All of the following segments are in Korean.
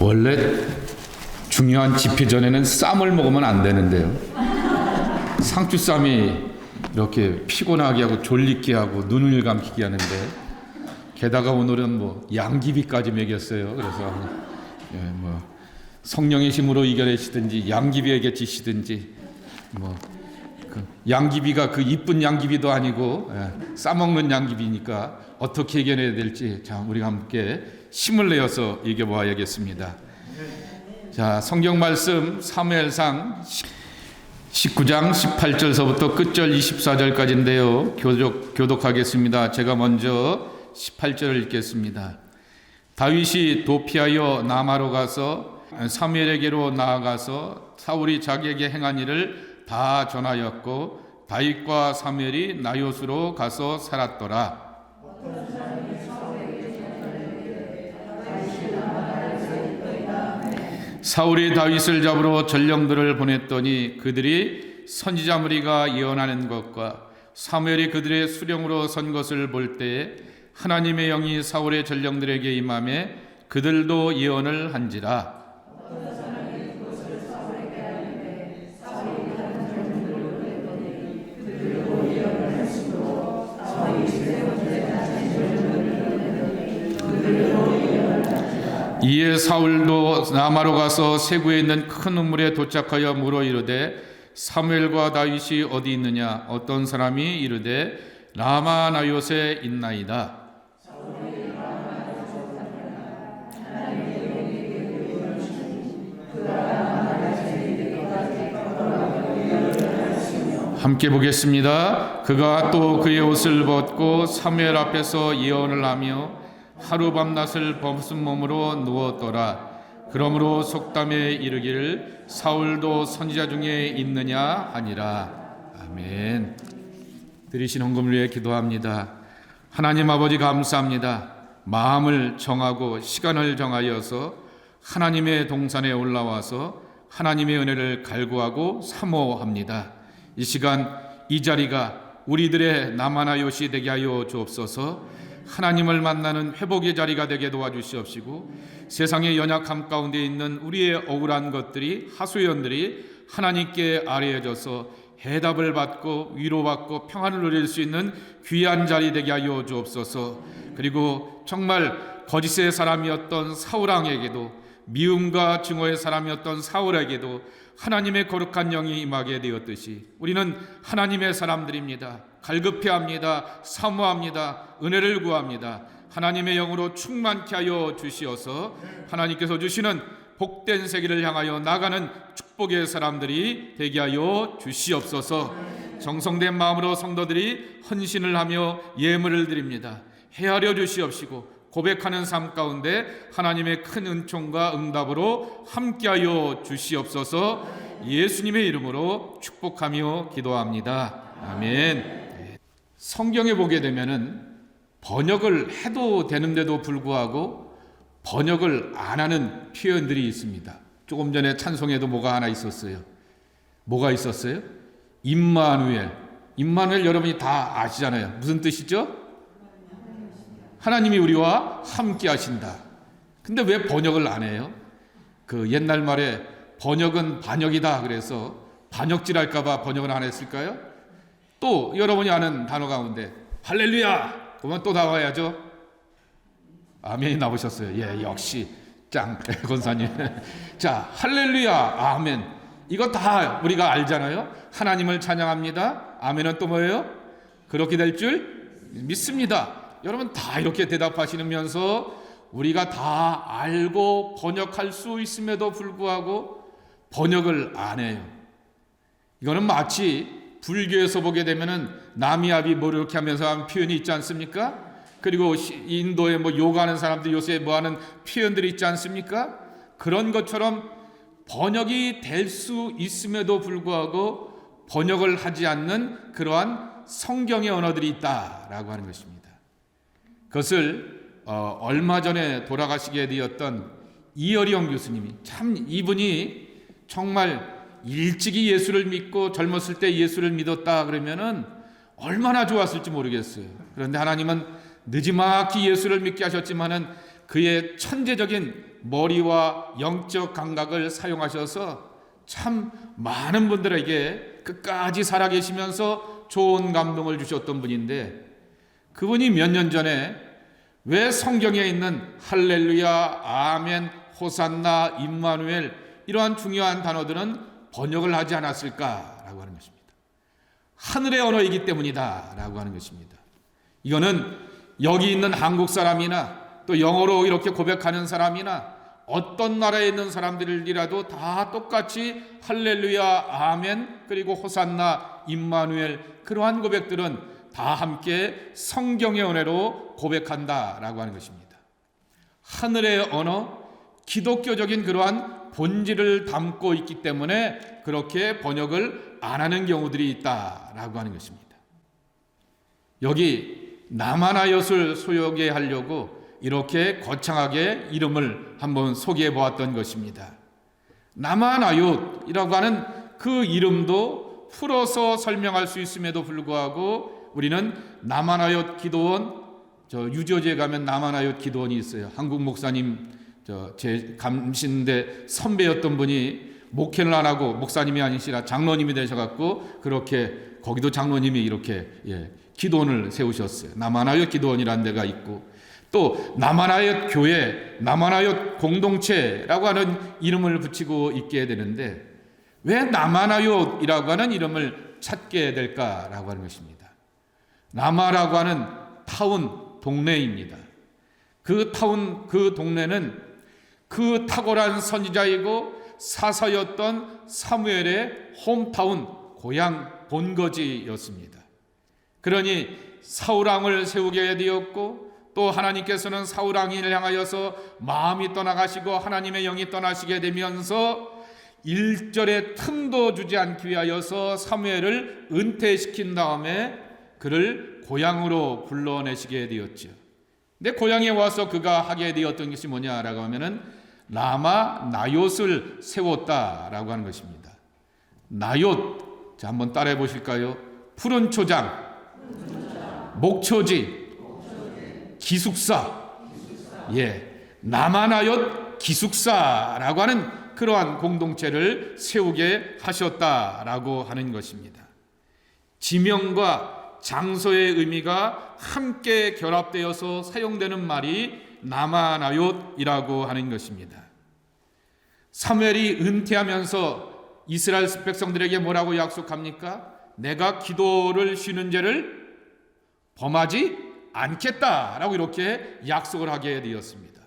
원래 중요한 집회 전에는 쌈을 먹으면 안 되는데요. 상추쌈이 이렇게 피곤하게 하고 졸리게 하고 눈을 감기게 하는데, 게다가 오늘은 뭐 양귀비까지 먹였어요. 그래서 성령의 힘으로 이겨내시든지 양귀비에게 지시든지, 그 양귀비가 그 이쁜 양귀비도 아니고 싸먹는 양귀비니까 어떻게 이겨내야 될지, 자, 우리가 함께 힘을 내어서 이겨봐야겠습니다. 자, 성경 말씀 사무엘상 19장 18절서부터 끝절 24절까지인데요. 교독하겠습니다. 제가 먼저 18절을 읽겠습니다. 다윗이 도피하여 나마로 가서 사무엘에게로 나아가서 사울이 자기에게 행한 일을 다 전하였고, 다윗과 사무엘이 나요스로 가서 살았더라. 사울이 다윗을 잡으러 전령들을 보냈더니 그들이 선지자 무리가 예언하는 것과 사무엘이 그들의 수령으로 선 것을 볼 때에 하나님의 영이 사울의 전령들에게 임하매 그들도 예언을 한지라. 이에 사울도 나마로 가서 세구에 있는 큰 우물에 도착하여 물어 이르되, 사무엘과 다윗이 어디 있느냐? 어떤 사람이 이르되 라마 나요스에 있나이다. 함께 보겠습니다. 그가 또 그의 옷을 벗고 사무엘 앞에서 예언을 하며 하루 밤낮을 벗은 몸으로 누웠더라. 그러므로 속담에 이르기를 사울도 선지자 중에 있느냐 하니라. 아멘. 들으신 헌금을 위해 기도합니다. 하나님 아버지, 감사합니다. 마음을 정하고 시간을 정하여서 하나님의 동산에 올라와서 하나님의 은혜를 갈구하고 사모합니다. 이 시간 이 자리가 우리들의 나마나 요시 되게 하여 주옵소서. 하나님을 만나는 회복의 자리가 되게 도와주시옵시고, 세상의 연약함 가운데 있는 우리의 억울한 것들이, 하소연들이 하나님께 아뢰어져서 해답을 받고 위로받고 평안을 누릴 수 있는 귀한 자리 되게 하여 주옵소서. 그리고 정말 거짓의 사람이었던 사울왕에게도, 미움과 증오의 사람이었던 사울에게도 하나님의 거룩한 영이 임하게 되었듯이 우리는 하나님의 사람들입니다. 갈급해합니다. 사모합니다. 은혜를 구합니다. 하나님의 영으로 충만케 하여 주시어서 하나님께서 주시는 복된 세계를 향하여 나가는 축복의 사람들이 되게 하여 주시옵소서. 정성된 마음으로 성도들이 헌신을 하며 예물을 드립니다. 헤아려 주시옵시고 고백하는 삶 가운데 하나님의 큰 은총과 응답으로 함께하여 주시옵소서. 예수님의 이름으로 축복하며 기도합니다. 아멘. 성경에 보게 되면은 번역을 해도 되는데도 불구하고 번역을 안 하는 표현들이 있습니다. 조금 전에 찬송에도 뭐가 하나 있었어요. 뭐가 있었어요? 임마누엘. 임마누엘 여러분이 다 아시잖아요. 무슨 뜻이죠? 하나님이 우리와 함께 하신다. 근데 왜 번역을 안 해요? 그 옛날 말에 번역은 반역이다 그래서 반역질 할까봐 번역을 안 했을까요? 또 여러분이 아는 단어 가운데 할렐루야 그러면 또 나와야죠. 아멘이 나오셨어요. 예, 역시 짱 권사님. 자, 할렐루야 아멘, 이거 다 우리가 알잖아요. 하나님을 찬양합니다. 아멘은 또 뭐예요? 그렇게 될 줄 믿습니다. 여러분 다 이렇게 대답하시면서 우리가 다 알고 번역할 수 있음에도 불구하고 번역을 안 해요. 이거는 마치 불교에서 보게 되면은 나미아비 뭐 이렇게 하면서 하는 표현이 있지 않습니까? 그리고 인도에 뭐 요가하는 사람들 요새 뭐 하는 표현들이 있지 않습니까? 그런 것처럼 번역이 될 수 있음에도 불구하고 번역을 하지 않는 그러한 성경의 언어들이 있다라고 하는 것입니다. 그것을 얼마 전에 돌아가시게 되었던 이어리영 교수님이, 참 이분이 정말 일찍이 예수를 믿고 젊었을 때 예수를 믿었다 그러면은 얼마나 좋았을지 모르겠어요. 그런데 하나님은 늦지막히 예수를 믿게 하셨지만은 그의 천재적인 머리와 영적 감각을 사용하셔서 참 많은 분들에게 끝까지 살아계시면서 좋은 감동을 주셨던 분인데, 그분이 몇 년 전에 왜 성경에 있는 할렐루야, 아멘, 호산나, 임마누엘 이러한 중요한 단어들은 번역을 하지 않았을까라고 하는 것입니다. 하늘의 언어이기 때문이다 라고 하는 것입니다. 이거는 여기 있는 한국 사람이나 또 영어로 이렇게 고백하는 사람이나 어떤 나라에 있는 사람들이라도 다 똑같이 할렐루야, 아멘, 그리고 호산나, 임마누엘 그러한 고백들은 다 함께 성경의 은혜로 고백한다라고 하는 것입니다. 하늘의 언어, 기독교적인 그러한 본질을 담고 있기 때문에 그렇게 번역을 안 하는 경우들이 있다라고 하는 것입니다. 여기 나마나얏을 소개하게 하려고 이렇게 거창하게 이름을 한번 소개해 보았던 것입니다. 나마나얏이라고 하는 그 이름도 풀어서 설명할 수 있음에도 불구하고 우리는 나마나얏 기도원, 유저지에 가면 나마나얏 기도원이 있어요. 한국 목사님 제 감신대 선배였던 분이 목회를 안 하고 목사님이 아니시라 장로님이 되셔갖고 그렇게 거기도 장로님이 이렇게 기도원을 세우셨어요. 나마나얏 기도원이라는 데가 있고, 또 나마나얏 교회, 나마나얏 공동체라고 하는 이름을 붙이고 있게 되는데, 왜 나마나얏이라고 하는 이름을 찾게 될까라고 하는 것입니다. 나마라고 하는 타운, 동네입니다. 그 타운, 그 동네는 그 탁월한 선지자이고 사사였던 사무엘의 홈타운, 고향 본거지였습니다. 그러니 사울왕을 세우게 되었고, 또 하나님께서는 사울왕을 향하여서 마음이 떠나가시고 하나님의 영이 떠나시게 되면서 일절의 틈도 주지 않기 위하여서 사무엘을 은퇴시킨 다음에 그를 고향으로 불러내시게 되었죠. 근데 고향에 와서 그가 하게 되었던 것이 뭐냐라고 하면은 나마나얏을 세웠다라고 하는 것입니다. 나얏, 자 한번 따라해 보실까요? 푸른 초장, 목초지, 기숙사, 나마나얏 기숙사라고 하는 그러한 공동체를 세우게 하셨다라고 하는 것입니다. 지명과 장소의 의미가 함께 결합되어서 사용되는 말이 나마나얏이라고 하는 것입니다. 사무엘이 은퇴하면서 이스라엘 백성들에게 뭐라고 약속합니까? 내가 기도를 쉬는 죄를 범하지 않겠다라고 이렇게 약속을 하게 되었습니다.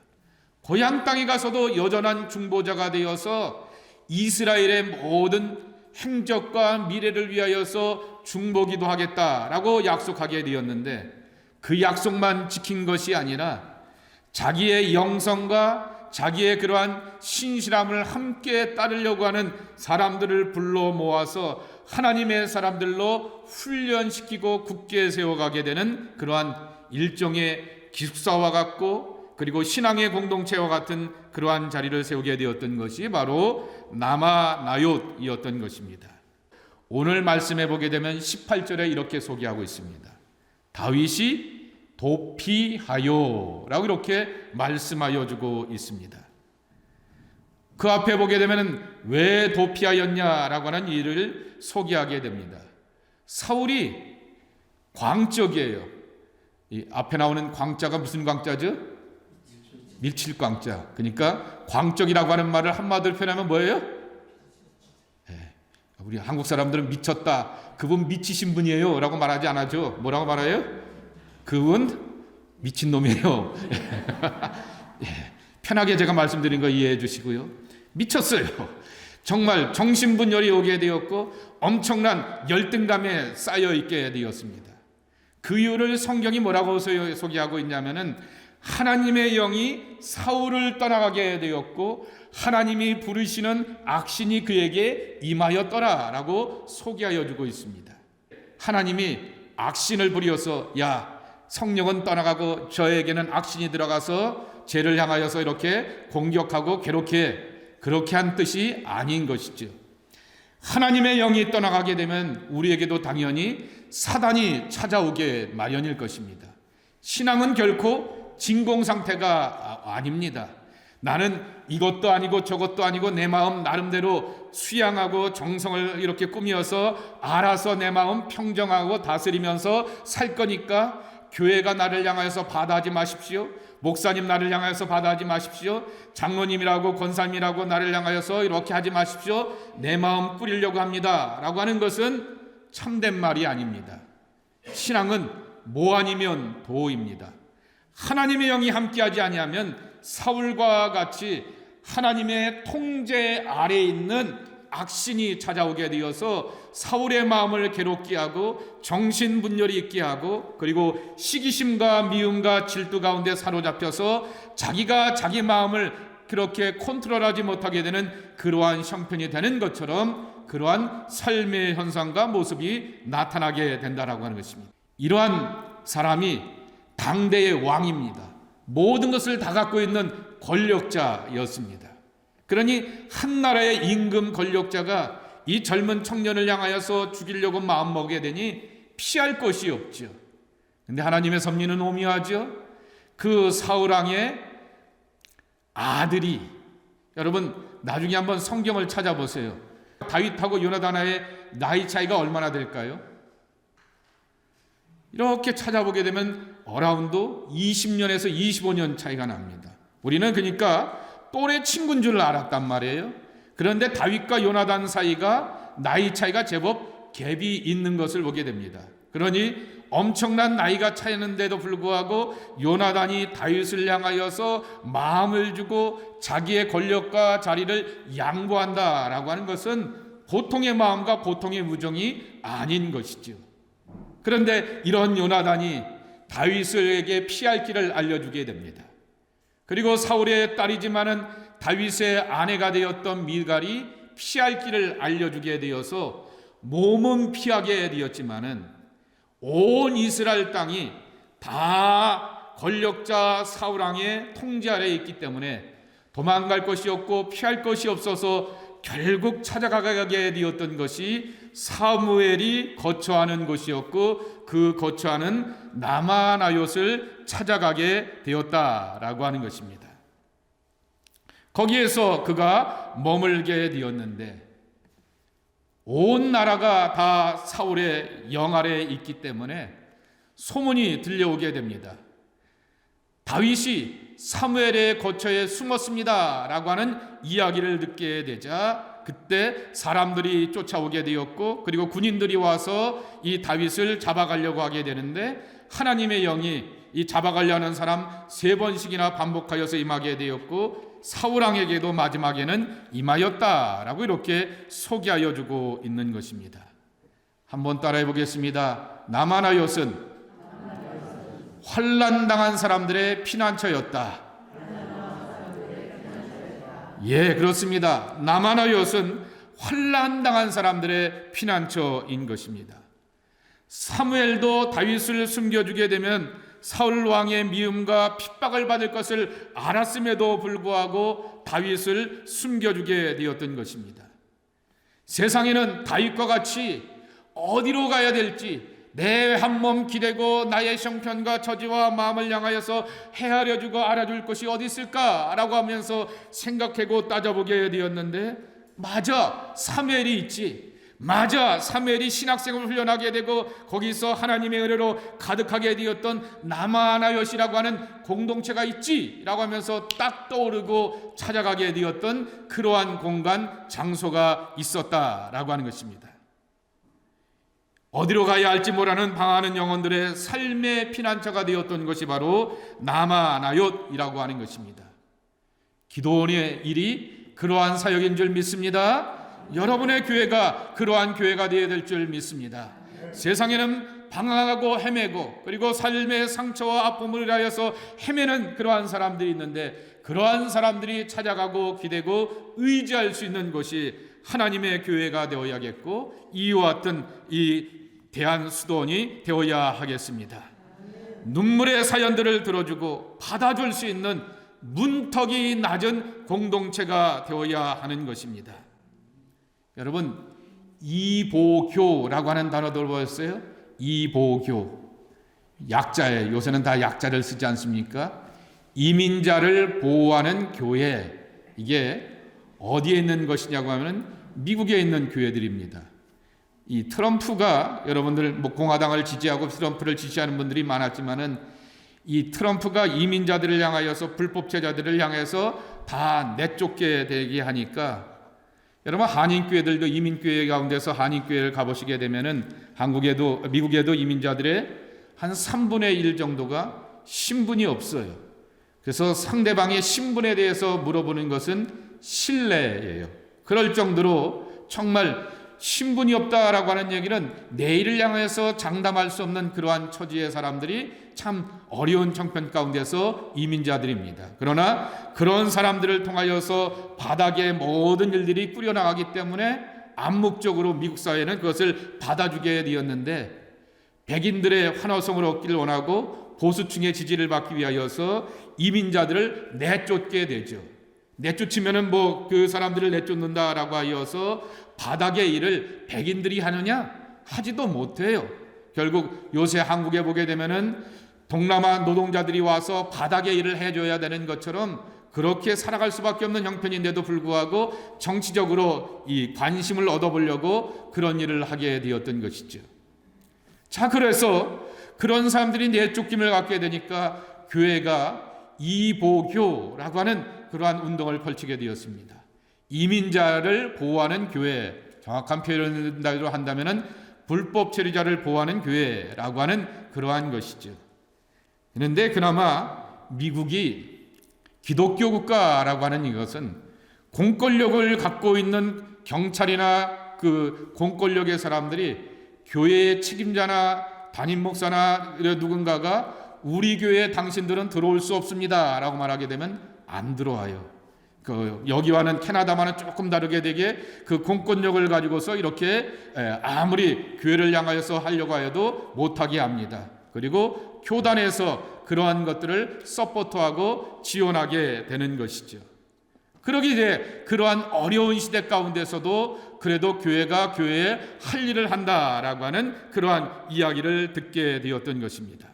고향 땅에 가서도 여전한 중보자가 되어서 이스라엘의 모든 행적과 미래를 위하여서 중보기도 하겠다라고 약속하게 되었는데, 그 약속만 지킨 것이 아니라 자기의 영성과 자기의 그러한 신실함을 함께 따르려고 하는 사람들을 불러 모아서 하나님의 사람들로 훈련시키고 굳게 세워가게 되는 그러한 일종의 기숙사와 같고, 그리고 신앙의 공동체와 같은 그러한 자리를 세우게 되었던 것이 바로 나마나얏이었던 것입니다. 오늘 말씀해 보게 되면 18절에 이렇게 소개하고 있습니다. 다윗이 도피하여라고 이렇게 말씀하여 주고 있습니다. 그 앞에 보게 되면 왜 도피하였냐라고 하는 일을 소개하게 됩니다. 사울이 광적이에요. 이 앞에 나오는 광자가 무슨 광자죠? 밀칠광자. 그러니까 광적이라고 하는 말을 한마디로 표현하면 뭐예요? 우리 한국 사람들은 미쳤다, 그분 미치신 분이에요 라고 말하지 않아죠. 뭐라고 말해요? 그분 미친놈이에요. 편하게 제가 말씀드린 거 이해해 주시고요. 미쳤어요. 정말 정신분열이 오게 되었고 엄청난 열등감에 쌓여 있게 되었습니다. 그 이유를 성경이 뭐라고 소개하고 있냐면은 하나님의 영이 사울을 떠나가게 되었고 하나님이 부르시는 악신이 그에게 임하였더라라고 소개하여 주고 있습니다. 하나님이 악신을 부려서 야, 성령은 떠나가고 저에게는 악신이 들어가서 죄를 향하여서 이렇게 공격하고 괴롭게, 그렇게 한 뜻이 아닌 것이죠. 하나님의 영이 떠나가게 되면 우리에게도 당연히 사단이 찾아오게 마련일 것입니다. 신앙은 결코 진공 상태가 아닙니다. 나는 이것도 아니고 저것도 아니고 내 마음 나름대로 수양하고 정성을 이렇게 꾸미어서 알아서 내 마음 평정하고 다스리면서 살 거니까 교회가 나를 향하여서 받아하지 마십시오. 목사님 나를 향하여서 받아하지 마십시오. 장로님이라고 권사님이라고 나를 향하여서 이렇게 하지 마십시오. 내 마음 꾸리려고 합니다 라고 하는 것은 참된 말이 아닙니다. 신앙은 뭐 아니면 도입니다. 하나님의 영이 함께하지 아니하면 사울과 같이 하나님의 통제 아래에 있는 악신이 찾아오게 되어서 사울의 마음을 괴롭게 하고 정신분열이 있게 하고 그리고 시기심과 미움과 질투 가운데 사로잡혀서 자기가 자기 마음을 그렇게 컨트롤하지 못하게 되는 그러한 형편이 되는 것처럼 그러한 삶의 현상과 모습이 나타나게 된다라고 하는 것입니다. 이러한 사람이 당대의 왕입니다. 모든 것을 다 갖고 있는 권력자였습니다. 그러니 한 나라의 임금 권력자가 이 젊은 청년을 향하여서 죽이려고 마음먹게 되니 피할 것이 없죠. 그런데 하나님의 섭리는 오묘하죠. 그 사울왕의 아들이, 여러분 나중에 한번 성경을 찾아보세요. 다윗하고 요나단의 나이 차이가 얼마나 될까요? 이렇게 찾아보게 되면 어라운드 20년에서 25년 차이가 납니다. 우리는 그러니까 또래 친구인 줄 알았단 말이에요. 그런데 다윗과 요나단 사이가 나이 차이가 제법 갭이 있는 것을 보게 됩니다. 그러니 엄청난 나이가 차이는데도 불구하고 요나단이 다윗을 향하여서 마음을 주고 자기의 권력과 자리를 양보한다라고 하는 것은 보통의 마음과 보통의 우정이 아닌 것이죠. 그런데 이런 요나단이 다윗에게 피할 길을 알려주게 됩니다. 그리고 사울의 딸이지만은 다윗의 아내가 되었던 미갈이 피할 길을 알려주게 되어서 몸은 피하게 되었지만은 온 이스라엘 땅이 다 권력자 사울왕의 통제 아래에 있기 때문에 도망갈 것이 없고 피할 것이 없어서 결국 찾아가게 되었던 것이 사무엘이 거처하는 곳이었고 그 거처하는 나마나옅을 찾아가게 되었다라고 하는 것입니다. 거기에서 그가 머물게 되었는데 온 나라가 다 사울의 영 아래에 있기 때문에 소문이 들려오게 됩니다. 다윗이 사무엘의 거처에 숨었습니다 라고 하는 이야기를 듣게 되자 그때 사람들이 쫓아오게 되었고 그리고 군인들이 와서 이 다윗을 잡아가려고 하게 되는데 하나님의 영이 이 잡아가려는 사람 3번씩이나 반복하여서 임하게 되었고 사울왕에게도 마지막에는 임하였다라고 이렇게 소개하여 주고 있는 것입니다. 한번 따라해 보겠습니다. 나마나옅은 환난당한 사람들의 피난처였다. 예, 그렇습니다. 나마나옅은 환난당한 사람들의 피난처인 것입니다. 사무엘도 다윗을 숨겨주게 되면 사울 왕의 미움과 핍박을 받을 것을 알았음에도 불구하고 다윗을 숨겨주게 되었던 것입니다. 세상에는 다윗과 같이 어디로 가야 될지 내 한 몸 기대고 나의 형편과 처지와 마음을 향하여서 헤아려주고 알아줄 것이 어디 있을까라고 하면서 생각하고 따져보게 되었는데 맞아, 사무엘이 있지. 맞아, 사무엘이 신학생을 훈련하게 되고 거기서 하나님의 은혜로 가득하게 되었던 나마나옅이라고 하는 공동체가 있지라고 하면서 딱 떠오르고 찾아가게 되었던 그러한 공간, 장소가 있었다라고 하는 것입니다. 어디로 가야 할지 모르는 방황하는 영혼들의 삶의 피난처가 되었던 것이 바로 나마나옅이라고 하는 것입니다. 기도원의 일이 그러한 사역인 줄 믿습니다. 여러분의 교회가 그러한 교회가 되어야 될 줄 믿습니다. 세상에는 방황하고 헤매고 그리고 삶의 상처와 아픔을 위하여서 헤매는 그러한 사람들이 있는데 그러한 사람들이 찾아가고 기대고 의지할 수 있는 것이 하나님의 교회가 되어야겠고 이와 같은 이 대한수도원이 되어야 하겠습니다. 눈물의 사연들을 들어주고 받아줄 수 있는 문턱이 낮은 공동체가 되어야 하는 것입니다. 여러분, 이보교라고 하는 단어 들어보셨어요? 이보교. 약자예요. 요새는 다 약자를 쓰지 않습니까? 이민자를 보호하는 교회, 이게 어디에 있는 것이냐고 하면 미국에 있는 교회들입니다. 이 트럼프가, 여러분들 뭐 공화당을 지지하고 트럼프를 지지하는 분들이 많았지만은 이 트럼프가 이민자들을 향하여서, 불법체자들을 향해서 다 내쫓게 되게 하니까, 여러분 한인교회들도, 이민교회 가운데서 한인교회를 가보시게 되면은 미국에도 이민자들의 한 3분의 1 정도가 신분이 없어요. 그래서 상대방의 신분에 대해서 물어보는 것은 신뢰예요. 그럴 정도로 정말 신분이 없다라고 하는 얘기는 내일을 향해서 장담할 수 없는 그러한 처지의 사람들이 참 어려운 형편 가운데서 이민자들입니다. 그러나 그런 사람들을 통하여서 바닥의 모든 일들이 꾸려나가기 때문에 암묵적으로 미국 사회는 그것을 받아주게 되었는데, 백인들의 환호성을 얻기를 원하고 보수층의 지지를 받기 위하여서 이민자들을 내쫓게 되죠. 내쫓으면은 뭐 그 사람들을 내쫓는다라고 하여서 바닥의 일을 백인들이 하느냐? 하지도 못해요. 결국 요새 한국에 보게 되면은 동남아 노동자들이 와서 바닥의 일을 해줘야 되는 것처럼 그렇게 살아갈 수밖에 없는 형편인데도 불구하고 정치적으로 이 관심을 얻어보려고 그런 일을 하게 되었던 것이죠. 자, 그래서 그런 사람들이 내쫓김을 갖게 되니까 교회가 이보교라고 하는 그러한 운동을 펼치게 되었습니다. 이민자를 보호하는 교회, 정확한 표현으로 한다면은 불법 체류자를 보호하는 교회라고 하는 그러한 것이죠. 그런데 그나마 미국이 기독교 국가라고 하는 이것은 공권력을 갖고 있는 경찰이나 그 공권력의 사람들이 교회의 책임자나 담임 목사나 누군가가 우리 교회에 당신들은 들어올 수 없습니다 라고 말하게 되면 안 들어와요. 여기와는, 캐나다와는 조금 다르게 되게 그 공권력을 가지고서 이렇게 아무리 교회를 향하여서 하려고 해도 못하게 합니다. 그리고 교단에서 그러한 것들을 서포트하고 지원하게 되는 것이죠. 그러기에 그러한 어려운 시대 가운데서도 그래도 교회가 교회에 할 일을 한다라고 하는 그러한 이야기를 듣게 되었던 것입니다.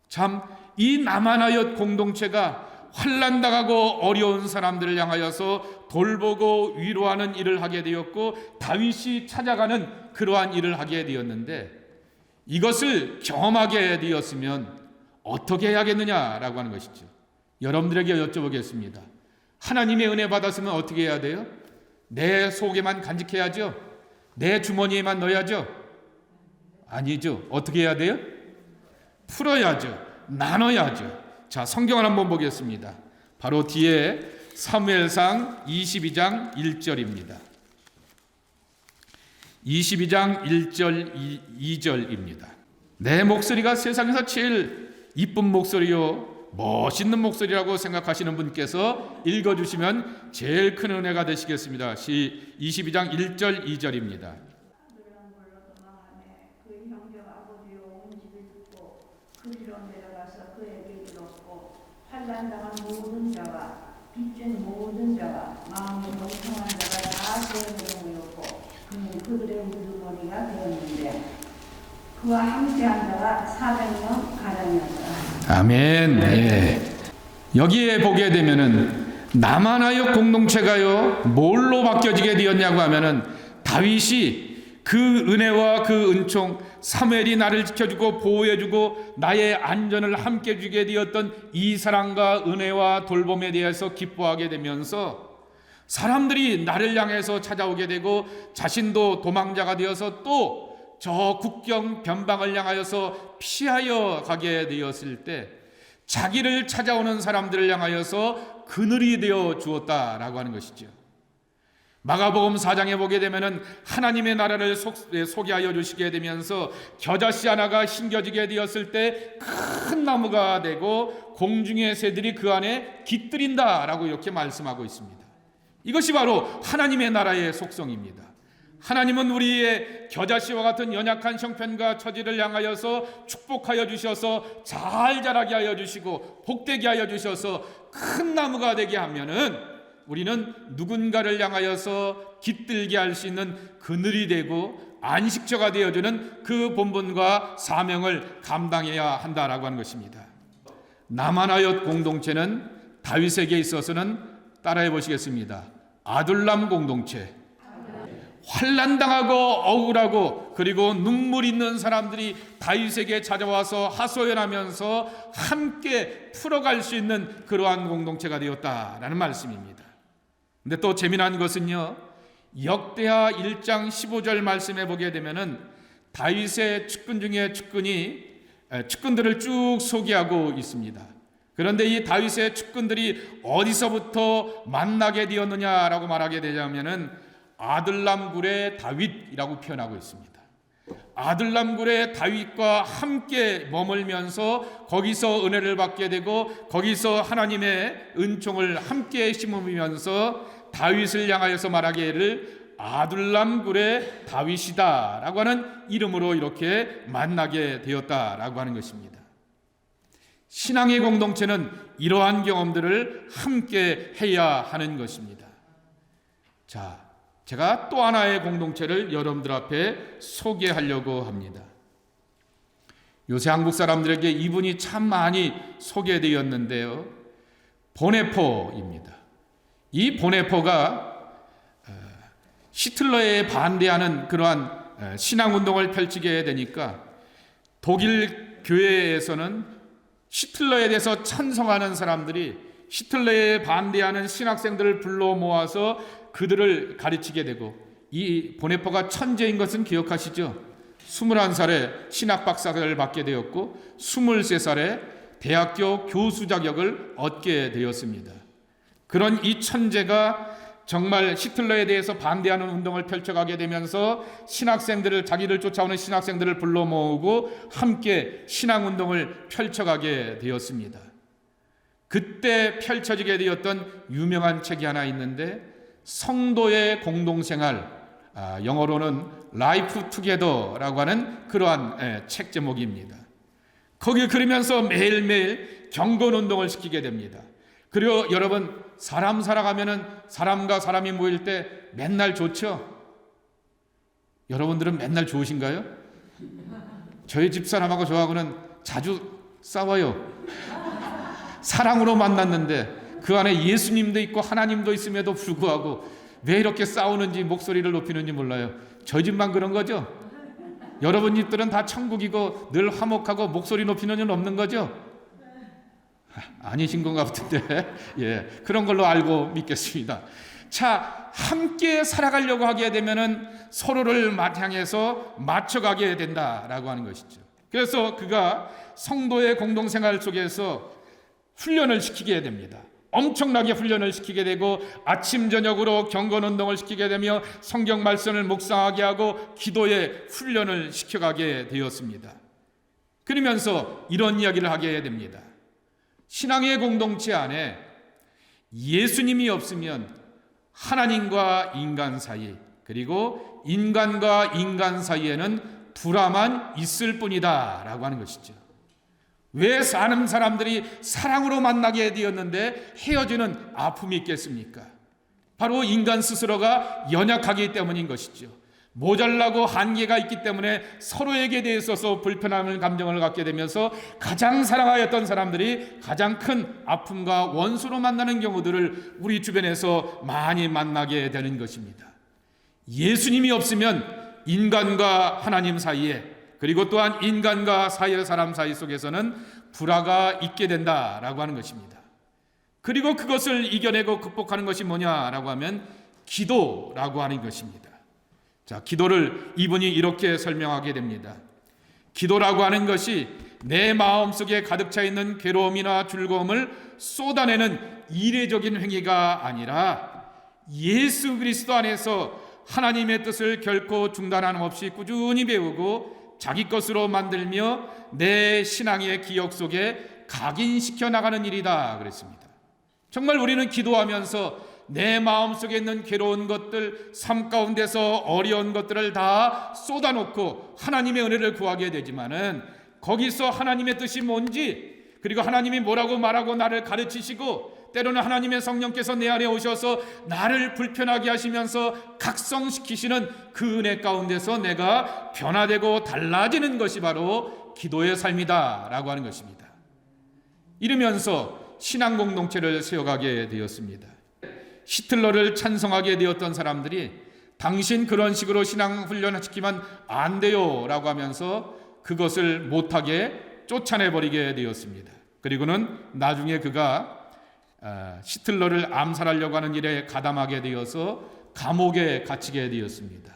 참 이 남한하얏 공동체가 환난당하고 어려운 사람들을 향하여서 돌보고 위로하는 일을 하게 되었고, 다윗이 찾아가는 그러한 일을 하게 되었는데, 이것을 경험하게 되었으면 어떻게 해야겠느냐라고 하는 것이죠. 여러분들에게 여쭤보겠습니다. 하나님의 은혜 받았으면 어떻게 해야 돼요? 내 속에만 간직해야죠? 내 주머니에만 넣어야죠? 아니죠. 어떻게 해야 돼요? 풀어야죠. 나눠야죠. 자, 성경을 한번 보겠습니다. 바로 뒤에 사무엘상 22장 1절입니다. 22장 1절 2절입니다. 내 목소리가 세상에서 제일 이쁜 목소리요, 멋있는 목소리라고 생각하시는 분께서 읽어주시면 제일 큰 은혜가 되시겠습니다. 22장 1절 2절입니다. 환난당한 모든 자와 빚진 모든 자와 마음이 멍청한 자가 다 세우려 모였고 그는 그들의 우두머리가 되었는데 그와 함께한 자가 400명 가량이었다. 아멘. 네. 여기에 보게 되면은 남한하얏 공동체가요 뭘로 바뀌어지게 되었냐고 하면은, 다윗이 그 은혜와 그 은총, 사무엘이 나를 지켜주고 보호해주고 나의 안전을 함께 주게 되었던 이 사랑과 은혜와 돌봄에 대해서 기뻐하게 되면서 사람들이 나를 향해서 찾아오게 되고, 자신도 도망자가 되어서 또 저 국경 변방을 향하여서 피하여 가게 되었을 때 자기를 찾아오는 사람들을 향하여서 그늘이 되어 주었다라고 하는 것이죠. 마가복음 4장에 보게 되면은 하나님의 나라를 소개하여 주시게 되면서 겨자씨 하나가 심겨지게 되었을 때 큰 나무가 되고 공중의 새들이 그 안에 깃들인다라고 이렇게 말씀하고 있습니다. 이것이 바로 하나님의 나라의 속성입니다. 하나님은 우리의 겨자씨와 같은 연약한 형편과 처지를 향하여서 축복하여 주셔서 잘 자라게 하여 주시고 복되게 하여 주셔서 큰 나무가 되게 하면은 우리는 누군가를 향하여서 깃들게 할 수 있는 그늘이 되고 안식처가 되어주는 그 본분과 사명을 감당해야 한다라고 하는 것입니다. 나마나옅 공동체는 다윗에게 있어서는 따라해 보시겠습니다. 아둘람 공동체. 환난당하고 억울하고 그리고 눈물 있는 사람들이 다윗에게 찾아와서 하소연하면서 함께 풀어갈 수 있는 그러한 공동체가 되었다라는 말씀입니다. 근데 또 재미난 것은요, 역대하 1장 15절 말씀에 보게 되면은 다윗의 측근 중에 측근들을 쭉 소개하고 있습니다. 그런데 이 다윗의 측근들이 어디서부터 만나게 되었느냐라고 말하게 되자면은 아들람 굴의 다윗이라고 표현하고 있습니다. 아들람 굴의 다윗과 함께 머물면서 거기서 은혜를 받게 되고 거기서 하나님의 은총을 함께 심으면서 다윗을 향하여서 말하기를 아둘람 굴의 다윗이다라고 하는 이름으로 이렇게 만나게 되었다라고 하는 것입니다. 신앙의 공동체는 이러한 경험들을 함께 해야 하는 것입니다. 자, 제가 또 하나의 공동체를 여러분들 앞에 소개하려고 합니다. 요새 한국 사람들에게 이분이 참 많이 소개되었는데요, 보네포입니다. 이 보네포가 히틀러에 반대하는 그러한 신앙운동을 펼치게 되니까 독일 교회에서는 히틀러에 대해서 찬성하는 사람들이 히틀러에 반대하는 신학생들을 불러 모아서 그들을 가르치게 되고, 이 보네포가 천재인 것은 기억하시죠? 21살에 신학 박사를 받게 되었고 23살에 대학교 교수 자격을 얻게 되었습니다. 그런 이 천재가 정말 히틀러에 대해서 반대하는 운동을 펼쳐가게 되면서 신학생들을, 자기를 쫓아오는 신학생들을 불러 모으고 함께 신앙운동을 펼쳐가게 되었습니다. 그때 펼쳐지게 되었던 유명한 책이 하나 있는데 성도의 공동생활, 영어로는 Life Together라고 하는 그러한 책 제목입니다. 거기 그러면서 매일매일 경건운동을 시키게 됩니다. 그리고 여러분, 사람 살아가면은 사람과 사람이 모일 때 맨날 좋죠? 여러분들은 맨날 좋으신가요? 저희 집사람하고 저하고는 자주 싸워요. 사랑으로 만났는데 그 안에 예수님도 있고 하나님도 있음에도 불구하고 왜 이렇게 싸우는지, 목소리를 높이는지 몰라요. 저희 집만 그런 거죠? 여러분 집들은 다 천국이고 늘 화목하고 목소리 높이는 일 없는 거죠? 아니신 건가 같은데, 예, 그런 걸로 알고 믿겠습니다. 자, 함께 살아가려고 하게 되면은 서로를 향해서 맞춰가게 된다라고 하는 것이죠. 그래서 그가 성도의 공동생활 속에서 훈련을 시키게 됩니다. 엄청나게 훈련을 시키게 되고 아침 저녁으로 경건운동을 시키게 되며 성경 말씀을 묵상하게 하고 기도에 훈련을 시켜가게 되었습니다. 그러면서 이런 이야기를 하게 됩니다. 신앙의 공동체 안에 예수님이 없으면 하나님과 인간 사이, 그리고 인간과 인간 사이에는 불화만 있을 뿐이다 라고 하는 것이죠. 왜 사는 사람들이 사랑으로 만나게 되었는데 헤어지는 아픔이 있겠습니까? 바로 인간 스스로가 연약하기 때문인 것이죠. 모자라고 한계가 있기 때문에 서로에게 대해서 불편함을, 감정을 갖게 되면서 가장 사랑하였던 사람들이 가장 큰 아픔과 원수로 만나는 경우들을 우리 주변에서 많이 만나게 되는 것입니다. 예수님이 없으면 인간과 하나님 사이에, 그리고 또한 인간과 사람 사이 속에서는 불화가 있게 된다라고 하는 것입니다. 그리고 그것을 이겨내고 극복하는 것이 뭐냐라고 하면 기도라고 하는 것입니다. 자, 기도를 이분이 이렇게 설명하게 됩니다. 기도라고 하는 것이 내 마음속에 가득 차 있는 괴로움이나 즐거움을 쏟아내는 이례적인 행위가 아니라 예수 그리스도 안에서 하나님의 뜻을 결코 중단함 없이 꾸준히 배우고 자기 것으로 만들며 내 신앙의 기억 속에 각인시켜 나가는 일이다 그랬습니다. 정말 우리는 기도하면서 내 마음속에 있는 괴로운 것들, 삶 가운데서 어려운 것들을 다 쏟아놓고 하나님의 은혜를 구하게 되지만은 거기서 하나님의 뜻이 뭔지, 그리고 하나님이 뭐라고 말하고 나를 가르치시고 때로는 하나님의 성령께서 내 안에 오셔서 나를 불편하게 하시면서 각성시키시는 그 은혜 가운데서 내가 변화되고 달라지는 것이 바로 기도의 삶이다 라고 하는 것입니다. 이러면서 신앙 공동체를 세워가게 되었습니다. 히틀러를 찬성하게 되었던 사람들이 당신 그런 식으로 신앙 훈련시키면 안 돼요 라고 하면서 그것을 못하게 쫓아내버리게 되었습니다. 그리고는 나중에 그가 히틀러를 암살하려고 하는 일에 가담하게 되어서 감옥에 갇히게 되었습니다.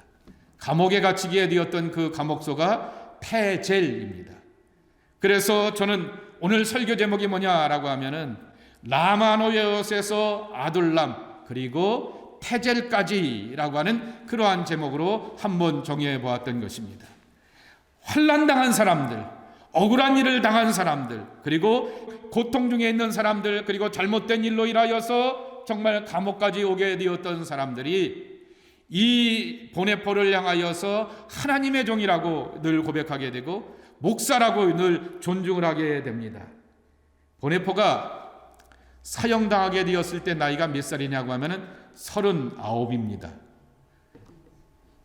감옥에 갇히게 되었던 그 감옥소가 페젤입니다. 그래서 저는 오늘 설교 제목이 뭐냐라고 하면은 라마노예옷에서 아둘람 그리고 페젤까지라고 하는 그러한 제목으로 한번 정해 보았던 것입니다. 환난당한 사람들, 억울한 일을 당한 사람들, 그리고 고통 중에 있는 사람들, 그리고 잘못된 일로 인하여서 정말 감옥까지 오게 되었던 사람들이 이 보네포를 향하여서 하나님의 종이라고 늘 고백하게 되고 목사라고 늘 존중을 하게 됩니다. 보네포가 사형당하게 되었을 때 나이가 몇 살이냐고 하면은 39입니다.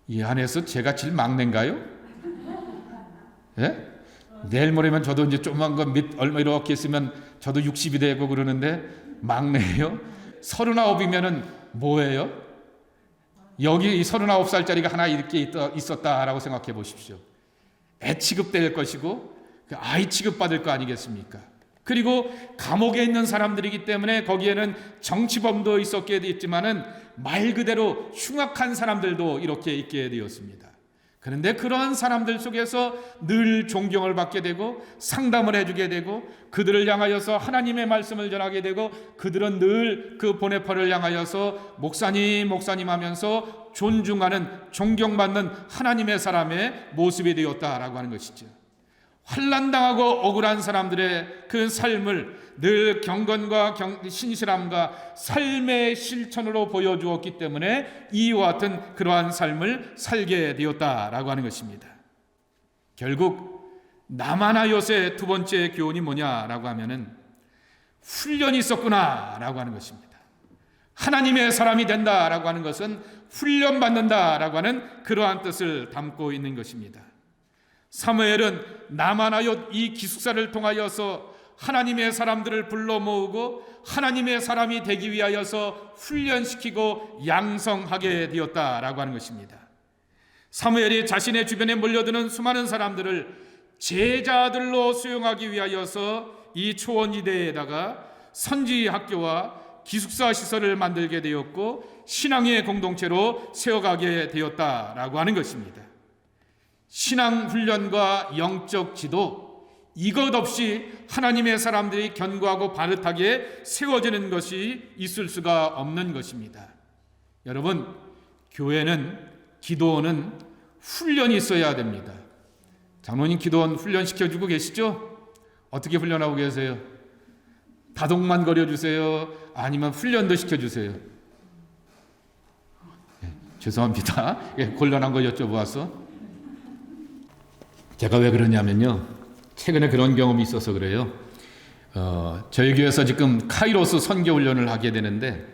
이 안에서 제가 제일 막내인가요? 예? 내일 모레면 저도 이제 조그만 거 얼마 이렇게 있으면 저도 60이 되고 그러는데 막내예요? 39이면은 뭐예요? 여기 39살짜리가 하나 이렇게 있었다라고 생각해 보십시오. 애 취급될 것이고 아이 취급받을 거 아니겠습니까? 그리고 감옥에 있는 사람들이기 때문에 거기에는 정치범도 있었게 있지만은 말 그대로 흉악한 사람들도 이렇게 있게 되었습니다. 그런데 그러한 사람들 속에서 늘 존경을 받게 되고 상담을 해주게 되고 그들을 향하여서 하나님의 말씀을 전하게 되고 그들은 늘 그 보네포를 향하여서 목사님 하면서 존중하는 존경받는 하나님의 사람의 모습이 되었다라고 하는 것이죠. 환난당하고 억울한 사람들의 그 삶을 늘 경건과 신실함과 삶의 실천으로 보여주었기 때문에 이와 같은 그러한 삶을 살게 되었다라고 하는 것입니다. 결국 나마나요스의 두 번째 교훈이 뭐냐라고 하면은 훈련이 있었구나라고 하는 것입니다. 하나님의 사람이 된다라고 하는 것은 훈련받는다라고 하는 그러한 뜻을 담고 있는 것입니다. 사무엘은 나마나요 이 기숙사를 통하여서 하나님의 사람들을 불러 모으고 하나님의 사람이 되기 위하여서 훈련시키고 양성하게 되었다라고 하는 것입니다. 사무엘이 자신의 주변에 몰려드는 수많은 사람들을 제자들로 수용하기 위하여서 이 초원지대에다가 선지 학교와 기숙사 시설을 만들게 되었고 신앙의 공동체로 세워가게 되었다라고 하는 것입니다. 신앙 훈련과 영적 지도 이것 없이 하나님의 사람들이 견고하고 바르게 세워지는 것이 있을 수가 없는 것입니다. 여러분, 교회는 기도원은 훈련이 있어야 됩니다. 장로님 기도원 훈련시켜주고 계시죠? 어떻게 훈련하고 계세요? 다독만 거려주세요? 아니면 훈련도 시켜주세요? 죄송합니다. 곤란한 거 여쭤보아서. 제가 왜 그러냐면요, 최근에 그런 경험이 있어서 그래요. 저희 교회에서 지금 카이로스 선교 훈련을 하게 되는데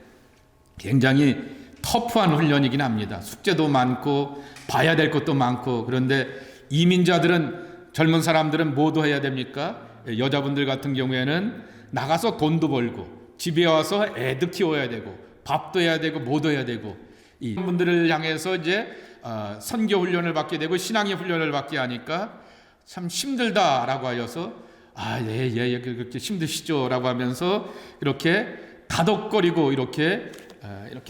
굉장히 터프한 훈련이긴 합니다. 숙제도 많고 봐야 될 것도 많고. 그런데 이민자들은, 젊은 사람들은 뭐도 해야 됩니까? 여자분들 같은 경우에는 나가서 돈도 벌고 집에 와서 애도 키워야 되고 밥도 해야 되고 뭐도 해야 되고, 이 분들을 향해서 이제 선교 훈련을 받게 되고 신앙의 훈련을 받게 하니까 참 힘들다라고 하여서 예, 그렇게 힘드시죠라고 하면서 이렇게 다독거리고 이렇게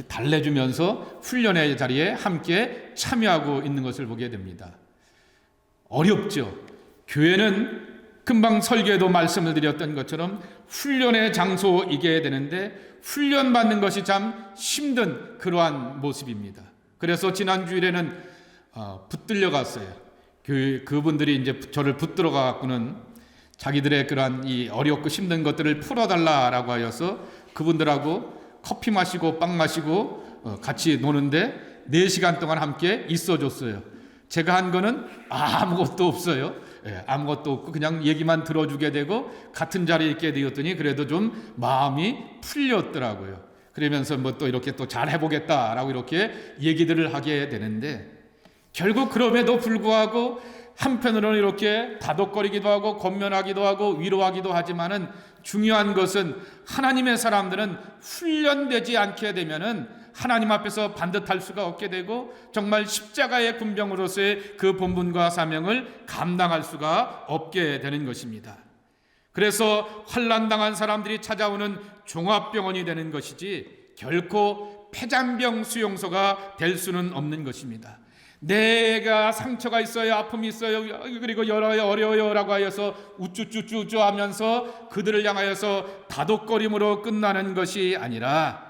달래주면서 훈련의 자리에 함께 참여하고 있는 것을 보게 됩니다. 어렵죠. 교회는 금방 설교에도 말씀을 드렸던 것처럼 훈련의 장소이게 되는데 훈련받는 것이 참 힘든 그러한 모습입니다. 그래서 지난 주일에는 붙들려 갔어요. 그분들이 이제 저를 붙들어 갖고는 자기들의 그러한 이 어렵고 힘든 것들을 풀어달라라고 하여서 그분들하고 커피 마시고 빵 마시고 같이 노는데 4시간 동안 함께 있어줬어요. 제가 한 거는 아무것도 없어요. 아무것도 없고 그냥 얘기만 들어주게 되고 같은 자리에 있게 되었더니 그래도 좀 마음이 풀렸더라고요. 그러면서 뭐 또 이렇게 또 잘 해보겠다라고 이렇게 얘기들을 하게 되는데, 결국 그럼에도 불구하고 한편으로는 이렇게 다독거리기도 하고 권면하기도 하고 위로하기도 하지만은 중요한 것은 하나님의 사람들은 훈련되지 않게 되면은 하나님 앞에서 반듯할 수가 없게 되고 정말 십자가의 군병으로서의 그 본분과 사명을 감당할 수가 없게 되는 것입니다. 그래서 환난당한 사람들이 찾아오는 종합병원이 되는 것이지 결코 폐잔병 수용소가 될 수는 없는 것입니다. 내가 상처가 있어요, 아픔이 있어요, 그리고 열어요, 어려워요 라고 하여서 우쭈쭈쭈쭈 하면서 그들을 향하여서 다독거림으로 끝나는 것이 아니라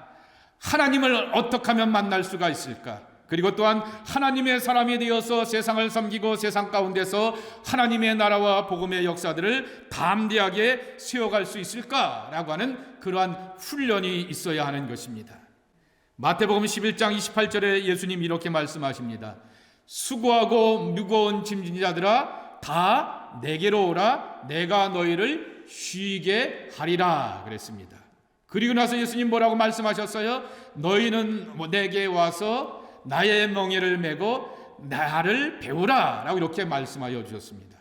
하나님을 어떻게 하면 만날 수가 있을까? 그리고 또한 하나님의 사람이 되어서 세상을 섬기고 세상 가운데서 하나님의 나라와 복음의 역사들을 담대하게 세워갈 수 있을까라고 하는 그러한 훈련이 있어야 하는 것입니다. 마태복음 11장 28절에 예수님 이렇게 말씀하십니다. 수고하고 무거운 짐진 자들아 다 내게로 오라 내가 너희를 쉬게 하리라 그랬습니다. 그리고 나서 예수님 뭐라고 말씀하셨어요? 너희는 내게 와서 나의 멍에를 메고 나를 배우라 라고 이렇게 말씀하여 주셨습니다.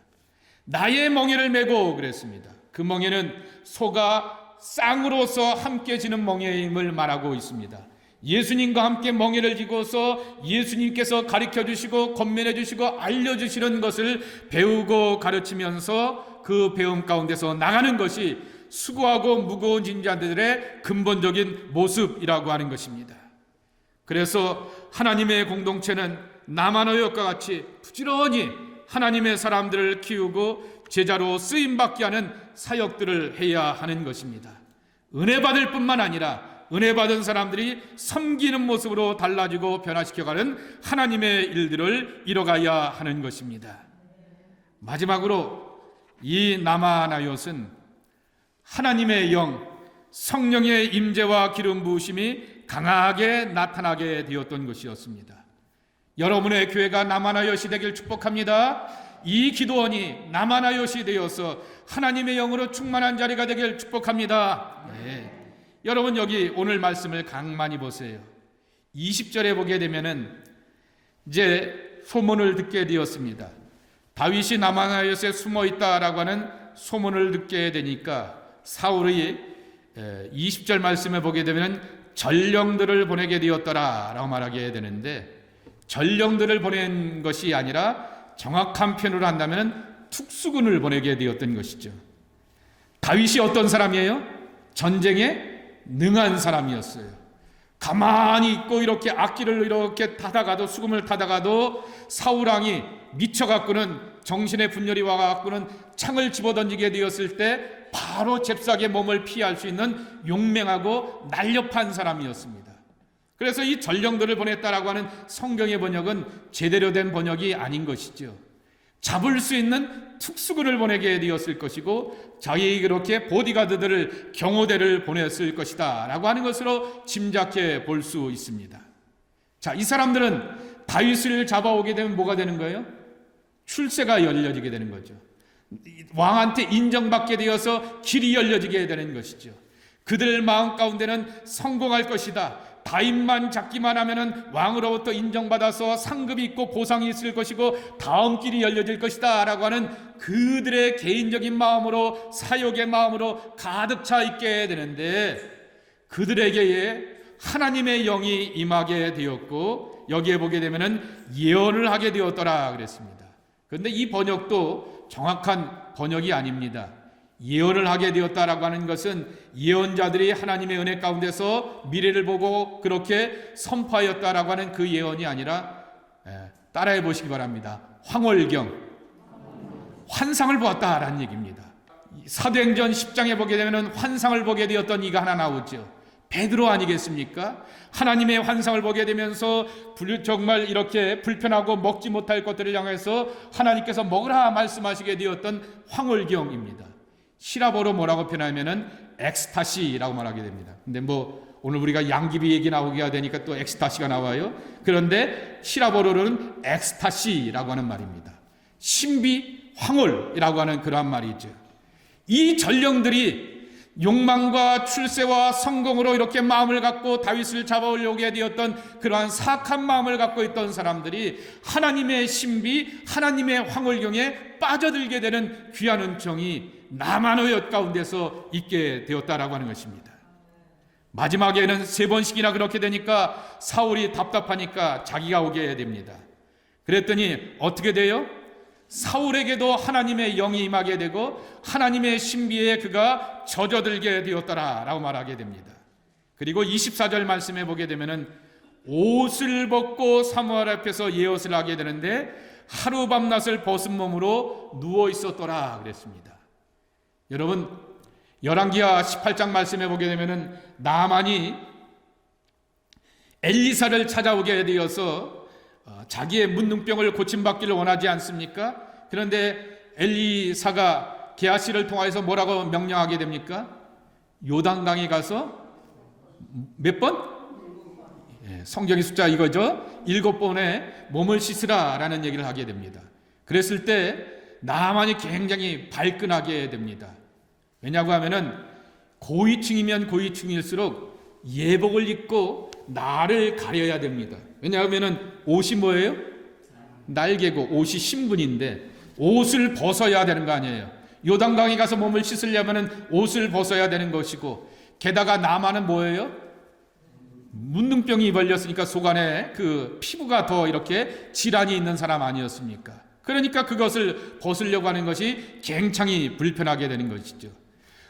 나의 멍에를 메고 그랬습니다. 그 멍에는 소가 쌍으로서 함께 지는 멍에임을 말하고 있습니다. 예수님과 함께 멍에를 지고서 예수님께서 가르쳐 주시고 권면해 주시고 알려주시는 것을 배우고 가르치면서 그 배움 가운데서 나가는 것이 수고하고 무거운 짐자들의 근본적인 모습이라고 하는 것입니다. 그래서 하나님의 공동체는 나마노역과 같이 부지런히 하나님의 사람들을 키우고 제자로 쓰임받게 하는 사역들을 해야 하는 것입니다. 은혜 받을 뿐만 아니라 은혜 받은 사람들이 섬기는 모습으로 달라지고 변화시켜가는 하나님의 일들을 이뤄가야 하는 것입니다. 마지막으로 이 나마나이옷은 하나님의 영, 성령의 임재와 기름 부으심이 강하게 나타나게 되었던 것이었습니다. 여러분의 교회가 나마나이옷이 되길 축복합니다. 이 기도원이 나마나이옷이 되어서 하나님의 영으로 충만한 자리가 되길 축복합니다. 네. 여러분 여기 오늘 말씀을 강만히 보세요. 20절에 보게 되면은 이제 소문을 듣게 되었습니다. 다윗이 나마나이옷에 숨어 있다라고 하는 소문을 듣게 되니까 사울이 20절 말씀에 보게 되면 전령들을 보내게 되었더라라고 말하게 되는데 전령들을 보낸 것이 아니라 정확한 표현으로 한다면 특수군을 보내게 되었던 것이죠. 다윗이 어떤 사람이에요? 전쟁에 능한 사람이었어요. 가만히 있고 이렇게 악기를 이렇게 타다가도 수금을 타다가도 사울왕이 미쳐갖고는 정신의 분열이 와갖고는 창을 집어던지게 되었을 때 바로 잽싸게 몸을 피할 수 있는 용맹하고 날렵한 사람이었습니다. 그래서 이 전령들을 보냈다라고 하는 성경의 번역은 제대로 된 번역이 아닌 것이죠. 잡을 수 있는 특수군을 보내게 되었을 것이고 자기 그렇게 보디가드들을 경호대를 보냈을 것이다 라고 하는 것으로 짐작해 볼 수 있습니다. 자, 이 사람들은 다윗을 잡아오게 되면 뭐가 되는 거예요? 출세가 열려지게 되는 거죠. 왕한테 인정받게 되어서 길이 열려지게 되는 것이죠. 그들 마음 가운데는 성공할 것이다. 다윗만 잡기만 하면은 왕으로부터 인정받아서 상급이 있고 보상이 있을 것이고 다음 길이 열려질 것이다 라고 하는 그들의 개인적인 마음으로 사욕의 마음으로 가득 차 있게 되는데 그들에게 하나님의 영이 임하게 되었고 여기에 보게 되면은 예언을 하게 되었더라 그랬습니다. 그런데 이 번역도 정확한 번역이 아닙니다. 예언을 하게 되었다라고 하는 것은 예언자들이 하나님의 은혜 가운데서 미래를 보고 그렇게 선포하였다라고 하는 그 예언이 아니라 따라해 보시기 바랍니다. 황홀경, 환상을 보았다라는 얘기입니다. 사도행전 10장에 보게 되면 환상을 보게 되었던 이가 하나 나오죠. 베드로 아니겠습니까? 하나님의 환상을 보게 되면서 정말 이렇게 불편하고 먹지 못할 것들을 향해서 하나님께서 먹으라 말씀하시게 되었던 황홀경입니다. 시라버로 뭐라고 표현하면은 엑스타시라고 말하게 됩니다. 근데 뭐 오늘 우리가 양귀비 얘기 나오게 해야 되니까 또 엑스타시가 나와요. 그런데 시라버로는 엑스타시라고 하는 말입니다. 신비 황홀이라고 하는 그러한 말이죠. 이 전령들이 욕망과 출세와 성공으로 이렇게 마음을 갖고 다윗을 잡아오려게 되었던 그러한 사악한 마음을 갖고 있던 사람들이 하나님의 신비, 하나님의 황홀경에 빠져들게 되는 귀한 은총이 나만의 엿 가운데서 있게 되었다라고 하는 것입니다. 마지막에는 3번씩이나 그렇게 되니까 사울이 답답하니까 자기가 오게 됩니다. 그랬더니 어떻게 돼요? 사울에게도 하나님의 영이 임하게 되고 하나님의 신비에 그가 젖어들게 되었더라라고 말하게 됩니다. 그리고 24절 말씀에 보게 되면은 옷을 벗고 사무엘 앞에서 예언을 하게 되는데 하루 밤낮을 벗은 몸으로 누워 있었더라 그랬습니다. 여러분, 열왕기하 18장 말씀에 보게 되면은 나만이 엘리사를 찾아오게 되어서 자기의 문둥병을 고침받기를 원하지 않습니까? 그런데 엘리사가 게하시를 통하여서 뭐라고 명령하게 됩니까? 요단강에 가서 몇 번? 성경의 숫자 이거죠. 7번에 몸을 씻으라라는 얘기를 하게 됩니다. 그랬을 때 나만이 굉장히 발끈하게 됩니다. 왜냐고 하면은 고위층이면 고위층일수록 예복을 입고 나를 가려야 됩니다. 왜냐하면은 옷이 뭐예요? 날개고 옷이 신분인데 옷을 벗어야 되는 거 아니에요. 요단강에 가서 몸을 씻으려면은 옷을 벗어야 되는 것이고, 게다가 나만은 뭐예요? 문둥병이 걸렸으니까 속안에 그 피부가 더 이렇게 질환이 있는 사람 아니었습니까? 그러니까 그것을 벗으려고 하는 것이 굉장히 불편하게 되는 것이죠.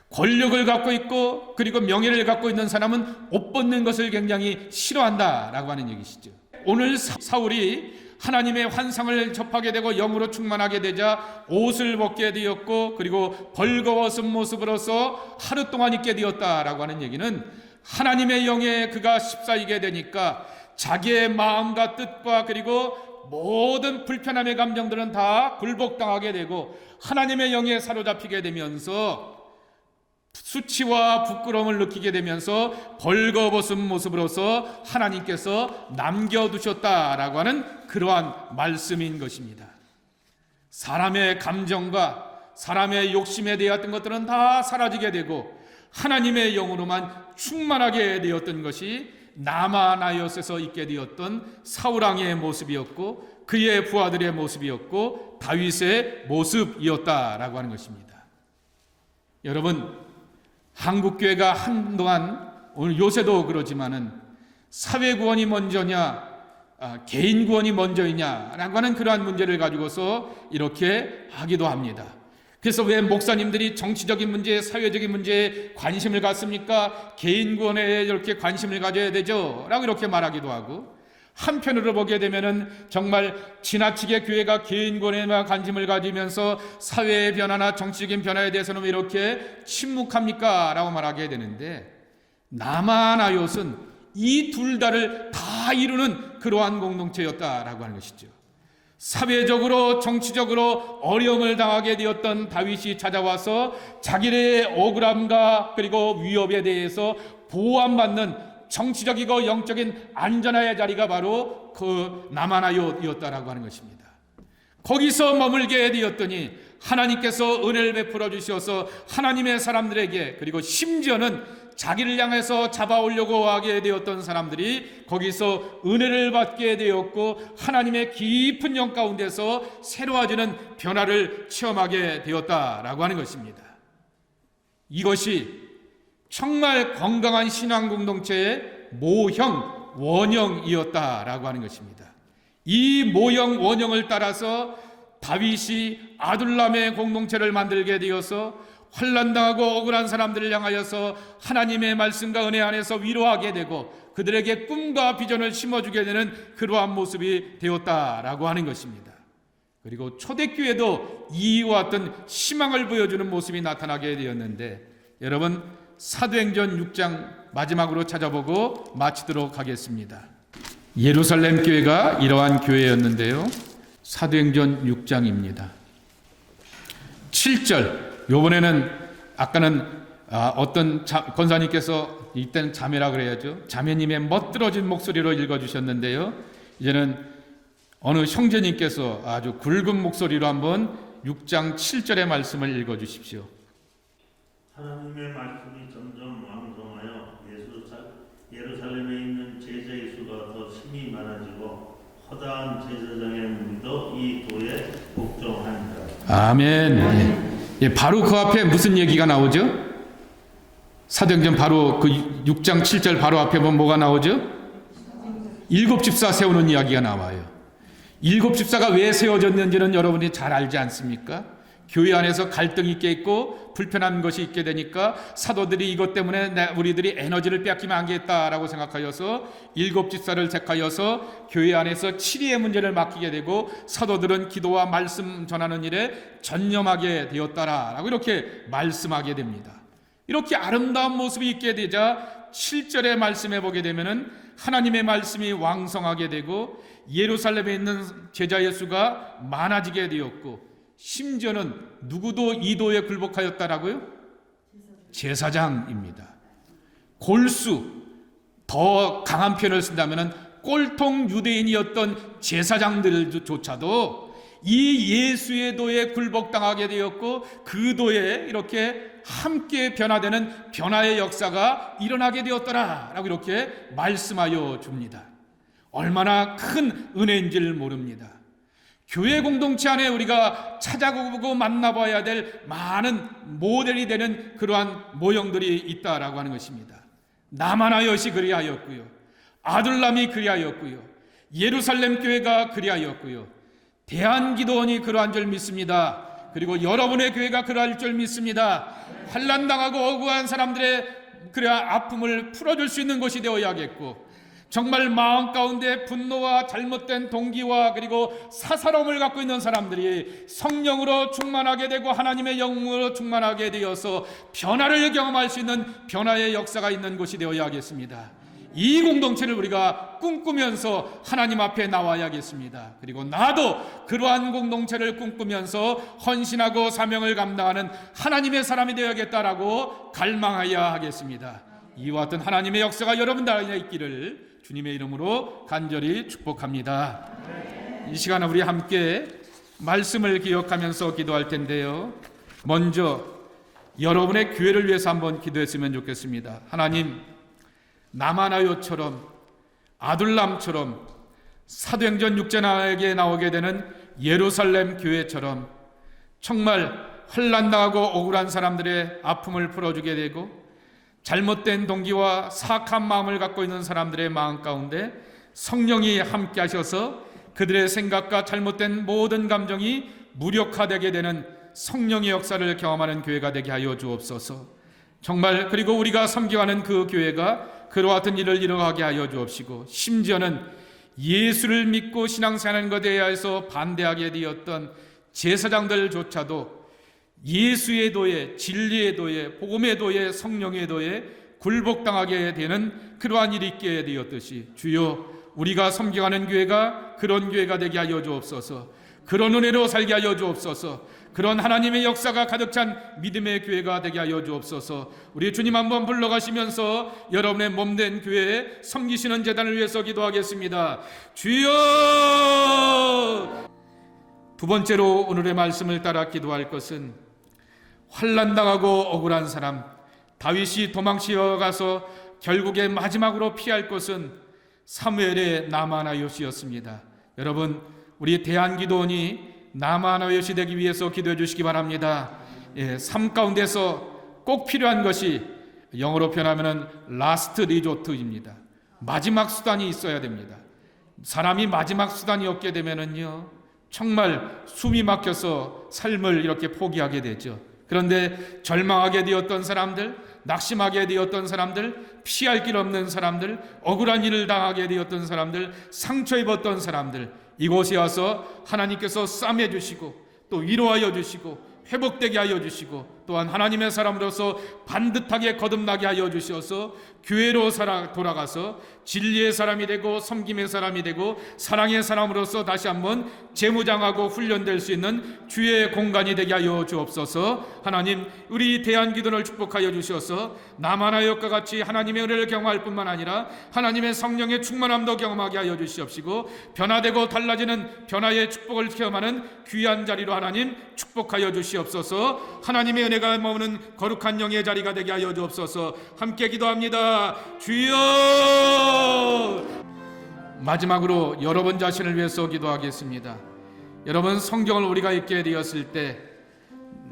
권력을 갖고 있고 그리고 명예를 갖고 있는 사람은 옷 벗는 것을 굉장히 싫어한다라고 하는 얘기시죠. 오늘 사울이 하나님의 환상을 접하게 되고 영으로 충만하게 되자 옷을 벗게 되었고 그리고 벌거벗은 모습으로서 하루 동안 있게 되었다라고 하는 얘기는 하나님의 영에 그가 휩싸이게 되니까 자기의 마음과 뜻과 그리고 모든 불편함의 감정들은 다 굴복당하게 되고 하나님의 영에 사로잡히게 되면서 수치와 부끄러움을 느끼게 되면서 벌거벗은 모습으로서 하나님께서 남겨두셨다라고 하는 그러한 말씀인 것입니다. 사람의 감정과 사람의 욕심에 대했던 것들은 다 사라지게 되고 하나님의 영으로만 충만하게 되었던 것이 나마나엿에서 있게 되었던 사울왕의 모습이었고 그의 부하들의 모습이었고 다윗의 모습이었다라고 하는 것입니다. 여러분, 한국교회가 한동안 오늘 요새도 그러지만은 사회구원이 먼저냐 개인구원이 먼저이냐라고 하는 그러한 문제를 가지고서 이렇게 하기도 합니다. 그래서 왜 목사님들이 정치적인 문제, 사회적인 문제에 관심을 갖습니까? 개인구원에 이렇게 관심을 가져야 되죠 라고 이렇게 말하기도 하고, 한편으로 보게 되면은 정말 지나치게 교회가 개인구원에만 관심을 가지면서 사회의 변화나 정치적인 변화에 대해서는 왜 이렇게 침묵합니까? 라고 말하게 되는데, 나마나엿은 이 둘 다를 다 이루는 그러한 공동체였다라고 하는 것이죠. 사회적으로 정치적으로 어려움을 당하게 되었던 다윗이 찾아와서 자기의 억울함과 그리고 위협에 대해서 보호받는 정치적이고 영적인 안전의 자리가 바로 그 나마나엿이었다라고 하는 것입니다. 거기서 머물게 되었더니 하나님께서 은혜를 베풀어 주셔서 하나님의 사람들에게 그리고 심지어는 자기를 향해서 잡아오려고 하게 되었던 사람들이 거기서 은혜를 받게 되었고 하나님의 깊은 영 가운데서 새로워지는 변화를 체험하게 되었다라고 하는 것입니다. 이것이 정말 건강한 신앙 공동체의 모형, 원형이었다라고 하는 것입니다. 이 모형, 원형을 따라서 다윗이 아둘람의 공동체를 만들게 되어서 환난당하고 억울한 사람들을 향하여서 하나님의 말씀과 은혜 안에서 위로하게 되고 그들에게 꿈과 비전을 심어주게 되는 그러한 모습이 되었다라고 하는 것입니다. 그리고 초대교회도 이와 같은 희망을 보여주는 모습이 나타나게 되었는데, 여러분 사도행전 6장 마지막으로 찾아보고 마치도록 하겠습니다. 예루살렘 교회가 이러한 교회였는데요. 사도행전 6장입니다. 7절, 이번에는 아까는 어떤 권사님께서 이때는 자매라 그래야죠. 자매님의 멋들어진 목소리로 읽어주셨는데요. 이제는 어느 형제님께서 아주 굵은 목소리로 한번 6장 7절의 말씀을 읽어주십시오. 하나님의 하나님의 말씀이 점점 왕성하여 예루살렘에 있는 제자의 수가 더 심히 많아지고 허다한 제사장의 무리도 이 도에 복종하니라. 아멘. 예, 바로 그 앞에 무슨 얘기가 나오죠? 사도행전 바로 그 6장 7절 바로 앞에 보면 뭐가 나오죠? 일곱 집사 세우는 이야기가 나와요. 일곱 집사가 왜 세워졌는지는 여러분이 잘 알지 않습니까? 교회 안에서 갈등이 있게 있고 불편한 것이 있게 되니까 사도들이 이것 때문에 우리들이 에너지를 빼앗기면 안 되겠다라고 생각하여서 일곱 집사를 택하여서 교회 안에서 치리의 문제를 맡기게 되고 사도들은 기도와 말씀 전하는 일에 전념하게 되었다라고 이렇게 말씀하게 됩니다. 이렇게 아름다운 모습이 있게 되자 7절의 말씀에 보게 되면은 하나님의 말씀이 왕성하게 되고 예루살렘에 있는 제자의 수가 많아지게 되었고 심지어는 누구도 이도에 굴복하였다라고요? 제사장입니다. 골수, 더 강한 표현을 쓴다면 꼴통 유대인이었던 제사장들조차도 이 예수의 도에 굴복당하게 되었고 그 도에 이렇게 함께 변화되는 변화의 역사가 일어나게 되었더라라고 이렇게 말씀하여 줍니다. 얼마나 큰 은혜인지를 모릅니다. 교회 공동체 안에 우리가 찾아보고 만나봐야 될 많은 모델이 되는 그러한 모형들이 있다라고 하는 것입니다. 나마나엿이 그리하였고요, 아둘람이 그리하였고요, 예루살렘 교회가 그리하였고요, 대한기도원이 그러한 줄 믿습니다. 그리고 여러분의 교회가 그러할 줄 믿습니다. 환난당하고 억울한 사람들의 그래야 아픔을 풀어줄 수 있는 것이 되어야겠고, 정말 마음 가운데 분노와 잘못된 동기와 그리고 사사로움을 갖고 있는 사람들이 성령으로 충만하게 되고 하나님의 영으로 충만하게 되어서 변화를 경험할 수 있는 변화의 역사가 있는 곳이 되어야겠습니다. 이 공동체를 우리가 꿈꾸면서 하나님 앞에 나와야겠습니다. 그리고 나도 그러한 공동체를 꿈꾸면서 헌신하고 사명을 감당하는 하나님의 사람이 되어야겠다라고 갈망해야 하겠습니다. 이와 같은 하나님의 역사가 여러분들 안에 있기를 주님의 이름으로 간절히 축복합니다. 이 시간에 우리 함께 말씀을 기억하면서 기도할 텐데요, 먼저 여러분의 교회를 위해서 한번 기도했으면 좋겠습니다. 하나님, 나마나요처럼 아둘람처럼 사도행전 6장에 나오게 되는 예루살렘 교회처럼 정말 환난당하고 억울한 사람들의 아픔을 풀어주게 되고 잘못된 동기와 사악한 마음을 갖고 있는 사람들의 마음 가운데 성령이 함께 하셔서 그들의 생각과 잘못된 모든 감정이 무력화되게 되는 성령의 역사를 경험하는 교회가 되게 하여 주옵소서. 정말 그리고 우리가 섬겨하는 그 교회가 그와 같은 일을 이루어가게 하여 주옵시고, 심지어는 예수를 믿고 신앙생활하는 것에 대해서 반대하게 되었던 제사장들조차도 예수의 도에, 진리의 도에, 복음의 도에, 성령의 도에 굴복당하게 되는 그러한 일이 있게 되었듯이 주여, 우리가 섬겨가는 교회가 그런 교회가 되게 하여 주옵소서. 그런 은혜로 살게 하여 주옵소서. 그런 하나님의 역사가 가득 찬 믿음의 교회가 되게 하여 주옵소서. 우리 주님 한번 불러가시면서 여러분의 몸된 교회에 섬기시는 제단을 위해서 기도하겠습니다. 주여! 두 번째로 오늘의 말씀을 따라 기도할 것은 환난당하고 억울한 사람, 다윗이 도망치어 가서 결국에 마지막으로 피할 것은 사무엘의 나마나요시였습니다. 여러분, 우리 대한기도원이 나마나요시 되기 위해서 기도해 주시기 바랍니다. 삶 가운데서 꼭 필요한 것이 영어로 표현하면 라스트 리조트입니다. 마지막 수단이 있어야 됩니다. 사람이 마지막 수단이 없게 되면은요, 정말 숨이 막혀서 삶을 이렇게 포기하게 되죠. 그런데 절망하게 되었던 사람들, 낙심하게 되었던 사람들, 피할 길 없는 사람들, 억울한 일을 당하게 되었던 사람들, 상처 입었던 사람들, 이곳에 와서 하나님께서 싸매 주시고 또 위로하여 주시고 회복되게 하여 주시고 또한 하나님의 사람으로서 반듯하게 거듭나게 하여 주셔서 교회로 돌아가서 진리의 사람이 되고 섬김의 사람이 되고 사랑의 사람으로서 다시 한번 재무장하고 훈련될 수 있는 주의 공간이 되게 하여 주옵소서. 하나님, 우리 대한기도를 축복하여 주셔서 나마나역과 같이 하나님의 은혜를 경험할 뿐만 아니라 하나님의 성령의 충만함도 경험하게 하여 주시옵시고 변화되고 달라지는 변화의 축복을 체험하는 귀한 자리로 하나님 축복하여 주시옵소서. 하나님의 은혜 내가 머무는 거룩한 영의 자리가 되게 하여 주옵소서. 함께 기도합니다. 주여. 마지막으로 여러분 자신을 위해서 기도하겠습니다. 여러분, 성경을 우리가 읽게 되었을 때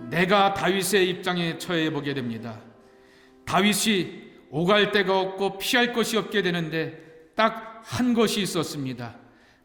내가 다윗의 입장에 처해 보게 됩니다. 다윗이 오갈 데가 없고 피할 것이 없게 되는데 딱 한 것이 있었습니다.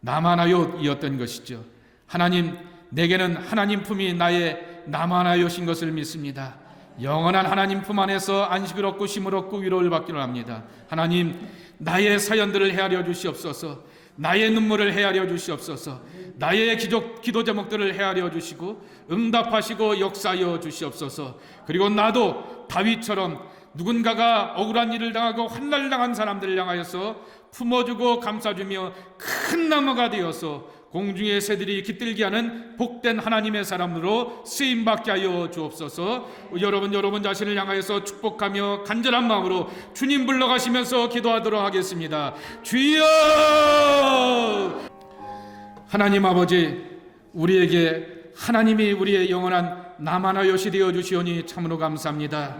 나마나옅이었던 것이죠. 하나님, 내게는 하나님 품이 나의 나마나옅인 것을 믿습니다. 영원한 하나님 품 안에서 안식을 얻고 쉼을 얻고 위로를 받기를 합니다. 하나님, 나의 사연들을 헤아려 주시옵소서. 나의 눈물을 헤아려 주시옵소서. 나의 기도 제목들을 헤아려 주시고 응답하시고 역사하여 주시옵소서. 그리고 나도 다윗처럼 누군가가 억울한 일을 당하고 환난을 당한 사람들을 향하여서 품어주고 감싸주며 큰 나무가 되어서 공중의 새들이 깃들게 하는 복된 하나님의 사람으로 쓰임받게 하여 주옵소서. 여러분 자신을 향하여서 축복하며 간절한 마음으로 주님 불러가시면서 기도하도록 하겠습니다. 주여! 하나님 아버지, 우리에게 하나님이 우리의 영원한 나마나옅이 되어 주시오니 참으로 감사합니다.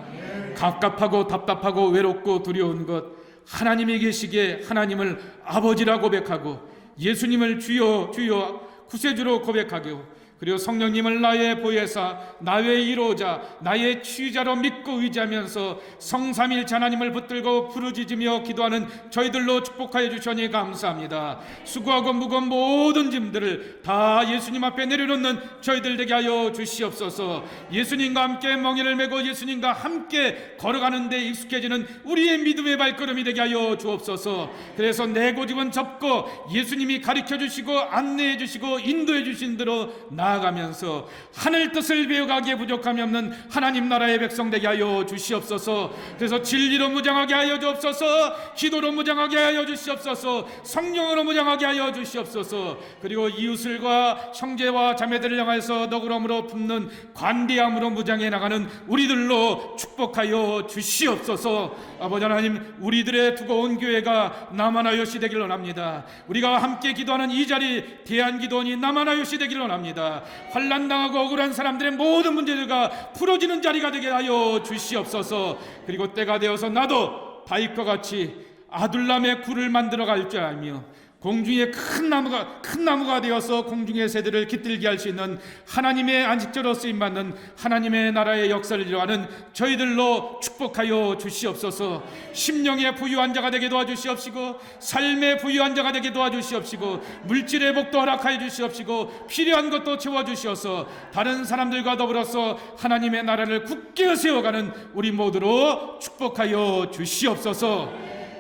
갑갑하고 답답하고 외롭고 두려운 것, 하나님이 계시기에 하나님을 아버지라 고백하고 예수님을 주여 주여 구세주로 고백하고, 그리고 성령님을 나의 보혜사, 나의 이로자, 나의 치유자로 믿고 의지하면서 성삼일체 하나님을 붙들고 부르짖으며 기도하는 저희들로 축복하여 주시니 감사합니다. 수고하고 무거운 모든 짐들을 다 예수님 앞에 내려놓는 저희들 되게 하여 주시옵소서. 예수님과 함께 멍에를 메고 예수님과 함께 걸어가는 데 익숙해지는 우리의 믿음의 발걸음이 되게 하여 주옵소서. 그래서 내 고집은 접고 예수님이 가르쳐 주시고 안내해 주시고 인도해 주신 대로 나아가면서 하늘 뜻을 배워가기에 부족함이 없는 하나님 나라의 백성 되게 하여 주시옵소서. 그래서 진리로 무장하게 하여 주옵소서. 기도로 무장하게 하여 주시옵소서. 성령으로 무장하게 하여 주시옵소서. 그리고 이웃을과 형제와 자매들을 향해서 너그러움으로 품는 관대함으로 무장해 나가는 우리들로 축복하여 주시옵소서. 아버지 하나님, 우리들의 두고 온 교회가 나마나옅이 되길 원합니다. 우리가 함께 기도하는 이 자리 대한기도원이 나마나옅이 되길 원합니다. 환난당하고 억울한 사람들의 모든 문제들과 풀어지는 자리가 되게 하여 주시옵소서. 그리고 때가 되어서 나도 다윗과 같이 아둘람의 굴을 만들어 갈 줄 알며 공중에 큰 나무가 되어서 공중의 새들을 깃들게 할 수 있는 하나님의 안식처로 쓰임받는 하나님의 나라의 역사를 이루하는 저희들로 축복하여 주시옵소서. 심령의 부유한 자가 되게 도와주시옵시고 삶의 부유한 자가 되게 도와주시옵시고 물질의 복도 허락하여 주시옵시고 필요한 것도 채워주시어서 다른 사람들과 더불어서 하나님의 나라를 굳게 세워가는 우리 모두로 축복하여 주시옵소서.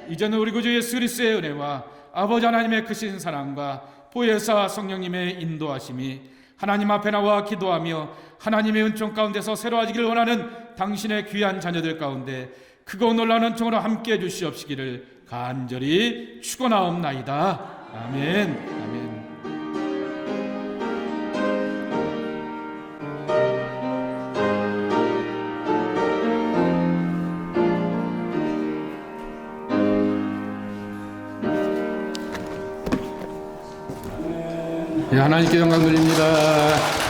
이제는 우리 구주 예수 그리스도의 은혜와 아버지 하나님의 크신 사랑과 보혜사 성령님의 인도하심이 하나님 앞에 나와 기도하며 하나님의 은총 가운데서 새로워지기를 원하는 당신의 귀한 자녀들 가운데 크고 놀라운 은총으로 함께해 주시옵시기를 간절히 축원하옵나이다. 아멘. 아멘. 하나님께 영광 돌립니다.